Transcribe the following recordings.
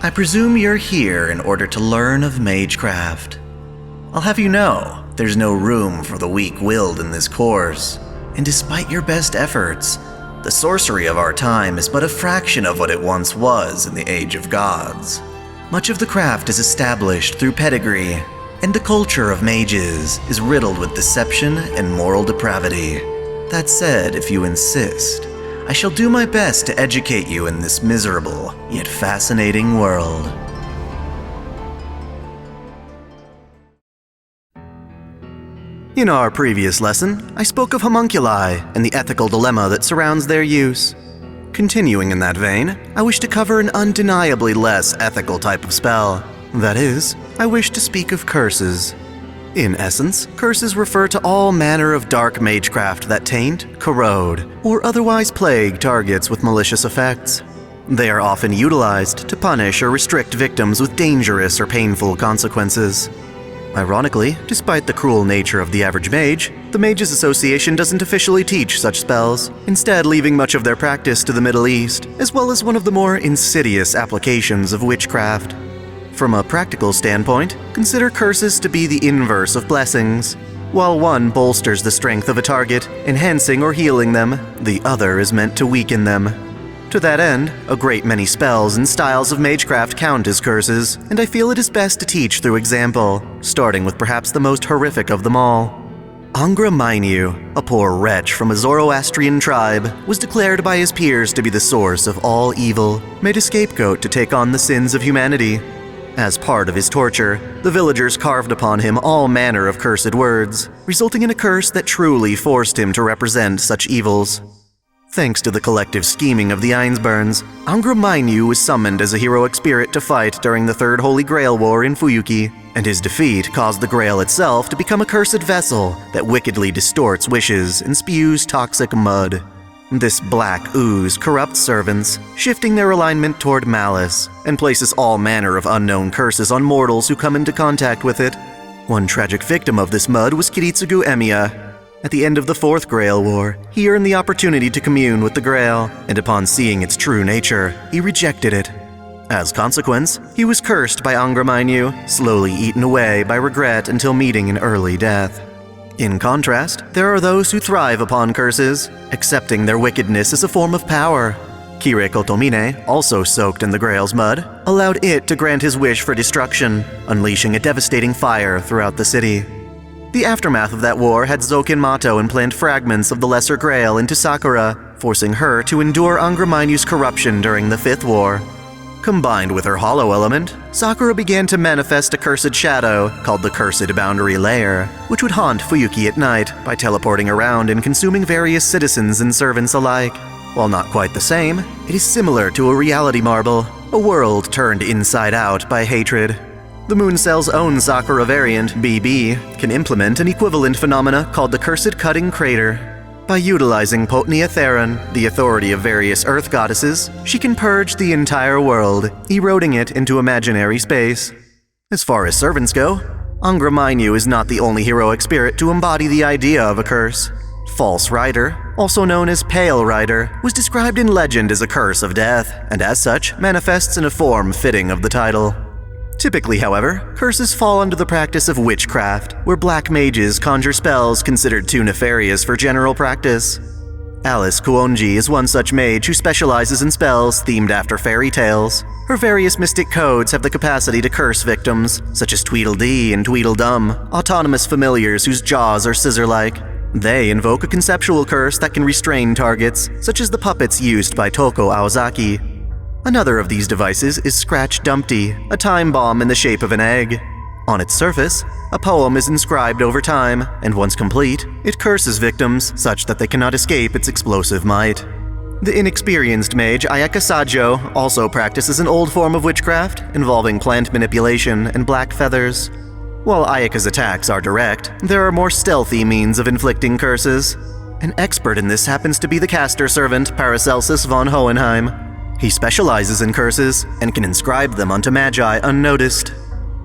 I presume you're here in order to learn of magecraft. I'll have you know, there's no room for the weak-willed in this course, and despite your best efforts, the sorcery of our time is but a fraction of what it once was in the Age of Gods. Much of the craft is established through pedigree, and the culture of mages is riddled with deception and moral depravity. That said, if you insist, I shall do my best to educate you in this miserable, yet fascinating world. In our previous lesson, I spoke of homunculi and the ethical dilemma that surrounds their use. Continuing in that vein, I wish to cover an undeniably less ethical type of spell. That is, I wish to speak of curses. In essence, curses refer to all manner of dark magecraft that taint, corrode, or otherwise plague targets with malicious effects. They are often utilized to punish or restrict victims with dangerous or painful consequences. Ironically, despite the cruel nature of the average mage, the Mages Association doesn't officially teach such spells, instead leaving much of their practice to the Middle East, as well as one of the more insidious applications of witchcraft. From a practical standpoint, consider curses to be the inverse of blessings. While one bolsters the strength of a target, enhancing or healing them, the other is meant to weaken them. To that end, a great many spells and styles of magecraft count as curses, and I feel it is best to teach through example, starting with perhaps the most horrific of them all. Angra Mainyu, a poor wretch from a Zoroastrian tribe, was declared by his peers to be the source of all evil, made a scapegoat to take on the sins of humanity. As part of his torture, the villagers carved upon him all manner of cursed words, resulting in a curse that truly forced him to represent such evils. Thanks to the collective scheming of the Ainsburns, Angra Mainyu was summoned as a heroic spirit to fight during the Third Holy Grail War in Fuyuki, and his defeat caused the Grail itself to become a cursed vessel that wickedly distorts wishes and spews toxic mud. This black ooze corrupts servants, shifting their alignment toward malice, and places all manner of unknown curses on mortals who come into contact with it. One tragic victim of this mud was Kiritsugu Emiya. At the end of the Fourth Grail War, he earned the opportunity to commune with the Grail, and upon seeing its true nature, he rejected it. As consequence, he was cursed by Angra Mainyu, slowly eaten away by regret until meeting an early death. In contrast, there are those who thrive upon curses, accepting their wickedness as a form of power. Kire Kotomine, also soaked in the Grail's mud, allowed it to grant his wish for destruction, unleashing a devastating fire throughout the city. The aftermath of that war had Zokin Mato implant fragments of the Lesser Grail into Sakura, forcing her to endure Angra Mainyu's corruption during the Fifth War. Combined with her hollow element, Sakura began to manifest a cursed shadow called the Cursed Boundary Layer, which would haunt Fuyuki at night by teleporting around and consuming various citizens and servants alike. While not quite the same, it is similar to a reality marble, a world turned inside out by hatred. The Mooncell's own Sakura variant, BB, can implement an equivalent phenomena called the Cursed Cutting Crater. By utilizing Potnia Theron, the authority of various earth goddesses, she can purge the entire world, eroding it into imaginary space. As far as servants go, Angra Mainyu is not the only heroic spirit to embody the idea of a curse. False Rider, also known as Pale Rider, was described in legend as a curse of death, and as such, manifests in a form fitting of the title. Typically, however, curses fall under the practice of witchcraft, where black mages conjure spells considered too nefarious for general practice. Alice Kuonji is one such mage who specializes in spells themed after fairy tales. Her various mystic codes have the capacity to curse victims, such as Tweedledee and Tweedledum, autonomous familiars whose jaws are scissor-like. They invoke a conceptual curse that can restrain targets, such as the puppets used by Toko Aozaki. Another of these devices is Scratch Dumpty, a time bomb in the shape of an egg. On its surface, a poem is inscribed over time, and once complete, it curses victims such that they cannot escape its explosive might. The inexperienced mage Ayaka Sajo also practices an old form of witchcraft involving plant manipulation and black feathers. While Ayaka's attacks are direct, there are more stealthy means of inflicting curses. An expert in this happens to be the caster servant Paracelsus von Hohenheim. He specializes in curses and can inscribe them onto magi unnoticed.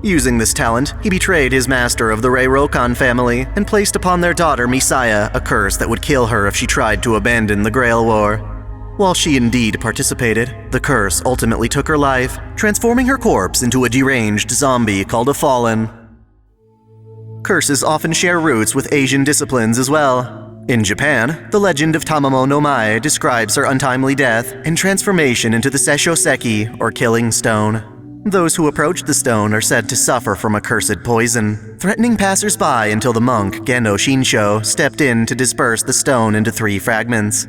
Using this talent, he betrayed his master of the Rei Rokan family and placed upon their daughter Misaya a curse that would kill her if she tried to abandon the Grail War. While she indeed participated, the curse ultimately took her life, transforming her corpse into a deranged zombie called a Fallen. Curses often share roots with Asian disciplines as well. In Japan, the legend of Tamamo no Mae describes her untimely death and transformation into the Seisho Seki, or killing stone. Those who approach the stone are said to suffer from a cursed poison, threatening passers-by until the monk Geno Shinsho stepped in to disperse the stone into 3 fragments.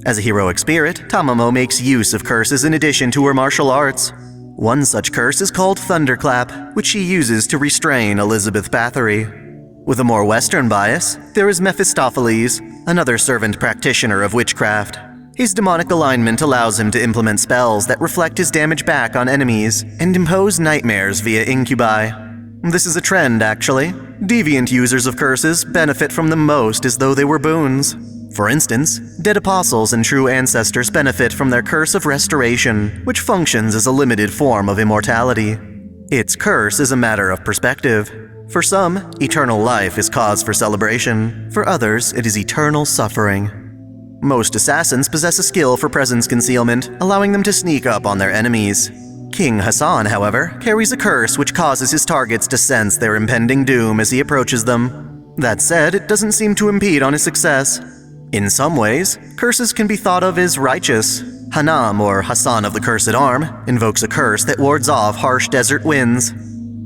As a heroic spirit, Tamamo makes use of curses in addition to her martial arts. One such curse is called Thunderclap, which she uses to restrain Elizabeth Bathory. With a more Western bias, there is Mephistopheles, another servant practitioner of witchcraft. His demonic alignment allows him to implement spells that reflect his damage back on enemies and impose nightmares via incubi. This is a trend, actually. Deviant users of curses benefit from them most as though they were boons. For instance, dead apostles and true ancestors benefit from their Curse of Restoration, which functions as a limited form of immortality. Its curse is a matter of perspective. For some, eternal life is cause for celebration. For others, it is eternal suffering. Most assassins possess a skill for presence concealment, allowing them to sneak up on their enemies. King Hassan, however, carries a curse which causes his targets to sense their impending doom as he approaches them. That said, it doesn't seem to impede on his success. In some ways, curses can be thought of as righteous. Hanam, or Hassan of the Cursed Arm, invokes a curse that wards off harsh desert winds.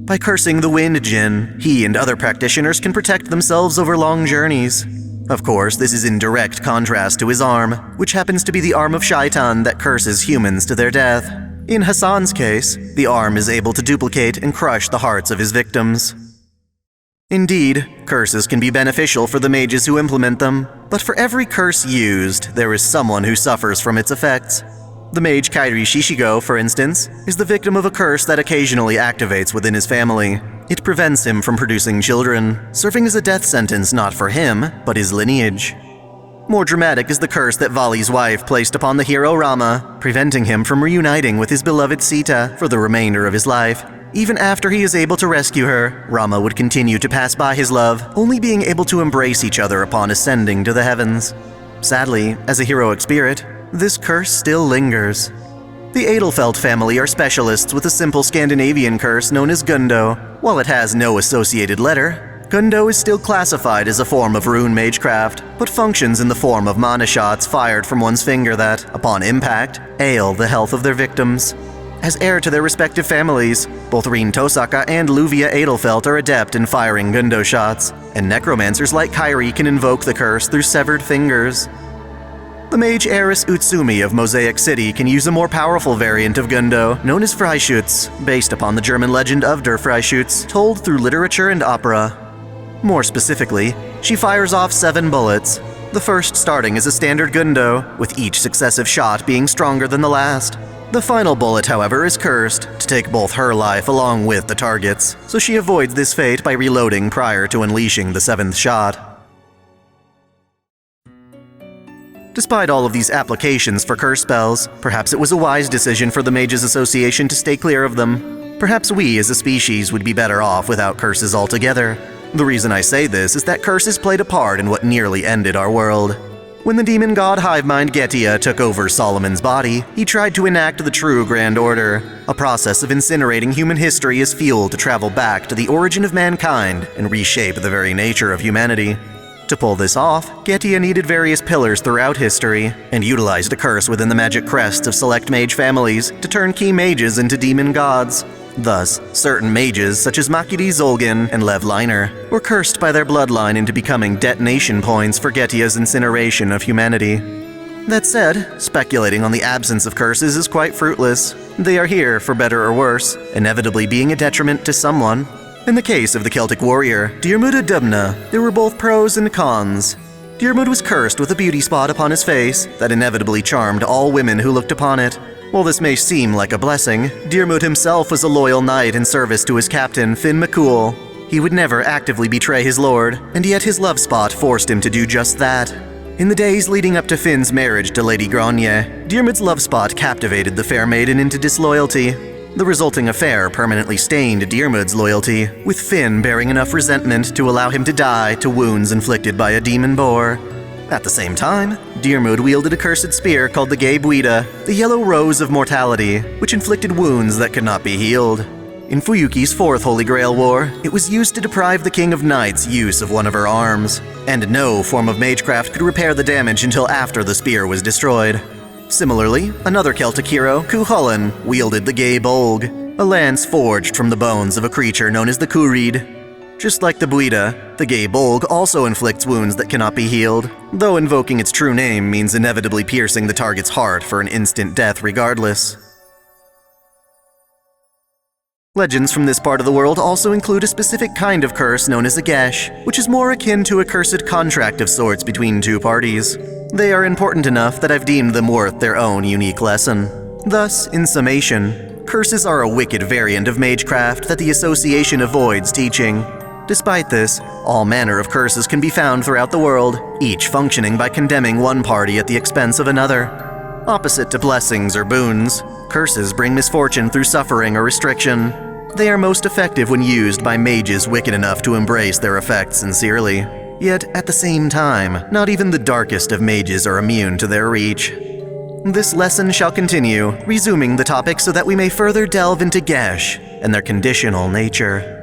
By cursing the wind djinn, he and other practitioners can protect themselves over long journeys. Of course, this is in direct contrast to his arm, which happens to be the arm of Shaitan that curses humans to their death. In Hassan's case, the arm is able to duplicate and crush the hearts of his victims. Indeed, curses can be beneficial for the mages who implement them, but for every curse used, there is someone who suffers from its effects. The mage Kairi Shishigo, for instance, is the victim of a curse that occasionally activates within his family. It prevents him from producing children, serving as a death sentence not for him, but his lineage. More dramatic is the curse that Vali's wife placed upon the hero Rama, preventing him from reuniting with his beloved Sita for the remainder of his life. Even after he is able to rescue her, Rama would continue to pass by his love, only being able to embrace each other upon ascending to the heavens. Sadly, as a heroic spirit, this curse still lingers. The Edelfelt family are specialists with a simple Scandinavian curse known as Gundo. While it has no associated letter, Gundo is still classified as a form of rune magecraft, but functions in the form of mana shots fired from one's finger that, upon impact, ail the health of their victims. As heir to their respective families, both Rin Tosaka and Luvia Edelfelt are adept in firing Gundo shots, and necromancers like Kairi can invoke the curse through severed fingers. The mage heiress Utsumi of Mosaic City can use a more powerful variant of Gundo, known as Freischütz, based upon the German legend of Der Freischütz, told through literature and opera. More specifically, she fires off 7 bullets, the first starting as a standard Gundo, with each successive shot being stronger than the last. The final bullet, however, is cursed to take both her life along with the target's, so she avoids this fate by reloading prior to unleashing the 7th shot. Despite all of these applications for curse spells, perhaps it was a wise decision for the Mages Association to stay clear of them. Perhaps we as a species would be better off without curses altogether. The reason I say this is that curses played a part in what nearly ended our world. When the demon god Hivemind Getia took over Solomon's body, he tried to enact the true Grand Order, a process of incinerating human history as fuel to travel back to the origin of mankind and reshape the very nature of humanity. To pull this off, Getia needed various pillars throughout history, and utilized a curse within the magic crests of select mage families to turn key mages into demon gods. Thus, certain mages such as Makiri Zolgin and Lev Liner were cursed by their bloodline into becoming detonation points for Getia's incineration of humanity. That said, speculating on the absence of curses is quite fruitless. They are here, for better or worse, inevitably being a detriment to someone. In the case of the Celtic warrior, Diarmuid Dubna, there were both pros and cons. Diarmuid was cursed with a beauty spot upon his face that inevitably charmed all women who looked upon it. While this may seem like a blessing, Diarmuid himself was a loyal knight in service to his captain, Finn McCool. He would never actively betray his lord, and yet his love spot forced him to do just that. In the days leading up to Finn's marriage to Lady Gronje, Diarmuid's love spot captivated the fair maiden into disloyalty. The resulting affair permanently stained Diarmuid's loyalty, with Finn bearing enough resentment to allow him to die to wounds inflicted by a demon boar. At the same time, Diarmuid wielded a cursed spear called the Gay Buida, the Yellow Rose of Mortality, which inflicted wounds that could not be healed. In Fuyuki's Fourth Holy Grail War, it was used to deprive the King of Knights use of one of her arms, and no form of magecraft could repair the damage until after the spear was destroyed. Similarly, another Celtic hero, Cuchulainn, wielded the Gay Bolg, a lance forged from the bones of a creature known as the Kurid. Just like the Buida, the Gay Bolg also inflicts wounds that cannot be healed, though invoking its true name means inevitably piercing the target's heart for an instant death regardless. Legends from this part of the world also include a specific kind of curse known as a gesh, which is more akin to a cursed contract of sorts between two parties. They are important enough that I've deemed them worth their own unique lesson. Thus, in summation, curses are a wicked variant of magecraft that the Association avoids teaching. Despite this, all manner of curses can be found throughout the world, each functioning by condemning one party at the expense of another. Opposite to blessings or boons, curses bring misfortune through suffering or restriction. They are most effective when used by mages wicked enough to embrace their effects sincerely. Yet, at the same time, not even the darkest of mages are immune to their reach. This lesson shall continue, resuming the topic so that we may further delve into gesh and their conditional nature.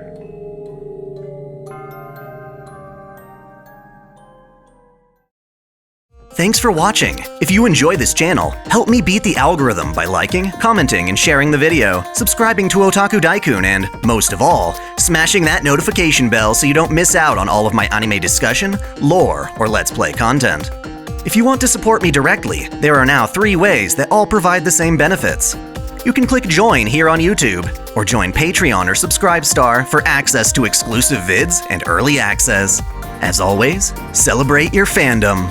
Thanks for watching. If you enjoy this channel, help me beat the algorithm by liking, commenting, and sharing the video, subscribing to Otaku Daikun, and, most of all, smashing that notification bell so you don't miss out on all of my anime discussion, lore, or Let's Play content. If you want to support me directly, there are now 3 ways that all provide the same benefits. You can click join here on YouTube, or join Patreon or Subscribestar for access to exclusive vids and early access. As always, celebrate your fandom.